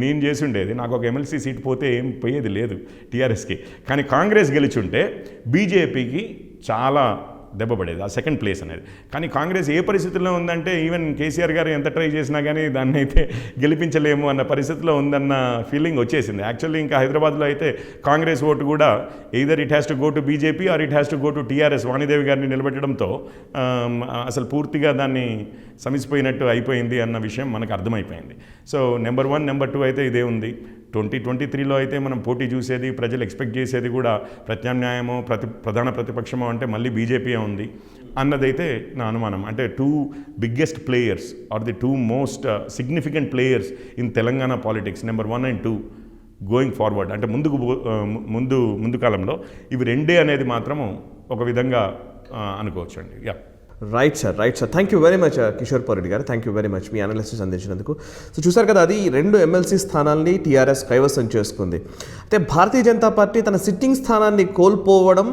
నేను చేసి ఉండేది, నాకు ఒక ఎమ్మెల్సీ సీట్ పోతే ఏం పోయేది లేదు టీఆర్ఎస్కి. కానీ కాంగ్రెస్ గెలిచి ఉంటే బీజేపీకి చాలా దెబ్బ పడేది ఆ సెకండ్ ప్లేస్ అనేది. కానీ కాంగ్రెస్ ఏ పరిస్థితుల్లో ఉందంటే, ఈవెన్ కేసీఆర్ గారు ఎంత ట్రై చేసినా కానీ దాన్ని అయితే గెలిపించలేము అన్న పరిస్థితిలో ఉందన్న ఫీలింగ్ వచ్చేసింది. యాక్చువల్లీ ఇంకా హైదరాబాద్లో అయితే కాంగ్రెస్ ఓటు కూడా either it has to go to BJP or it has to go to TRS. Vanidevi గారిని నిలబెట్టడంతో అసలు పూర్తిగా దాన్ని సమిసిపోయినట్టు అయిపోయింది అన్న విషయం మనకు అర్థమైపోయింది. సో నెంబర్ 1, నెంబర్ 2 అయితే ఇదే ఉంది. 2023లో అయితే మనం పోటీ చూసేది, ప్రజలు ఎక్స్పెక్ట్ చేసేది కూడా ప్రత్యామ్నాయమో ప్రధాన ప్రతిపక్షమో అంటే మళ్ళీ బీజేపీ ఉంది అన్నదైతే నా అనుమానం. అంటే 2 biggest players are the 2 most significant players in Telangana politics, number 1 and 2 going forward, అంటే ముందు కాలంలో ఇవి రెండే అనేది మాత్రము ఒక విధంగా అనుకోవచ్చు అండి. Yeah, right sir. Thank you very much Kishore Paureddy గారు. థ్యాంక్ యూ వెరీ మచ్ మీ అనాలిసిస్ అందించినందుకు. సో చూసారు కదా, అది 2 ఎమ్మెల్సీ స్థానాల్ని టీఆర్ఎస్ కైవసం చేసుకుంది. అయితే భారతీయ జనతా పార్టీ తన సిట్టింగ్ స్థానాన్ని కోల్పోవడం,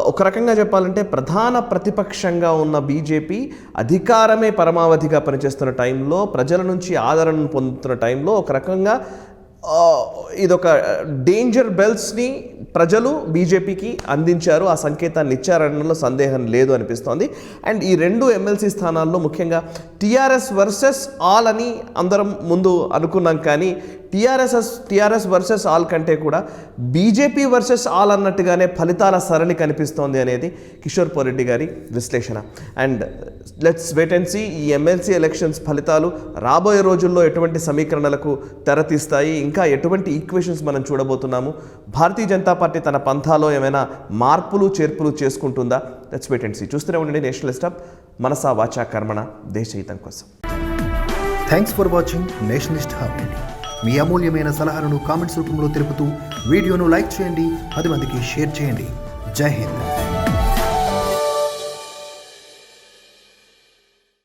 ఒక రకంగా చెప్పాలంటే ప్రధాన ప్రతిపక్షంగా ఉన్న బీజేపీ అధికారమే పరమావధిగా పనిచేస్తున్న టైంలో, ప్రజల నుంచి ఆదరణను పొందుతున్న టైంలో ఒక రకంగా ఇదొక డేంజర్ బెల్స్ని ప్రజలు బీజేపీకి అందించారు, ఆ సంకేతాన్ని ఇచ్చారనడంలో సందేహం లేదు అనిపిస్తోంది. అండ్ ఈ 2 ఎమ్మెల్సీ స్థానాల్లో ముఖ్యంగా టీఆర్ఎస్ వర్సెస్ ఆల్ అని అందరం ముందు అనుకున్నాం. కానీ టీఆర్ఎస్ వర్సెస్ ఆల్ కంటే కూడా బీజేపీ వర్సెస్ ఆల్ అన్నట్టుగానే ఫలితాల సరళి కనిపిస్తోంది అనేది కిషోర్ పౌరెడ్డి గారి విశ్లేషణ. And let's wait and see ఈ ఎమ్మెల్సీ ఎలక్షన్స్ ఫలితాలు రాబోయే రోజుల్లో ఎటువంటి సమీకరణలకు తెరతీస్తాయి, ఇంకా ఎటువంటి ఈక్వేషన్స్ మనం చూడబోతున్నాము, భారతీయ జనతా పార్టీ తన పంథాలో ఏమైనా మార్పులు చేర్పులు చేసుకుంటుందా? Let's wait and see. చూస్తూనే ఉండండి నేషనలిస్ట్ హబ్, మనసా వాచా కర్మణ, దేశ హితం కోసం. Thanks for watching nationalist hub. మీ అమూల్యమైన సలహాలను కామెంట్స్ రూపంలో తెలుపుతూ వీడియోను లైక్ చేయండి, 10 మందికి షేర్ చేయండి. జై హింద్.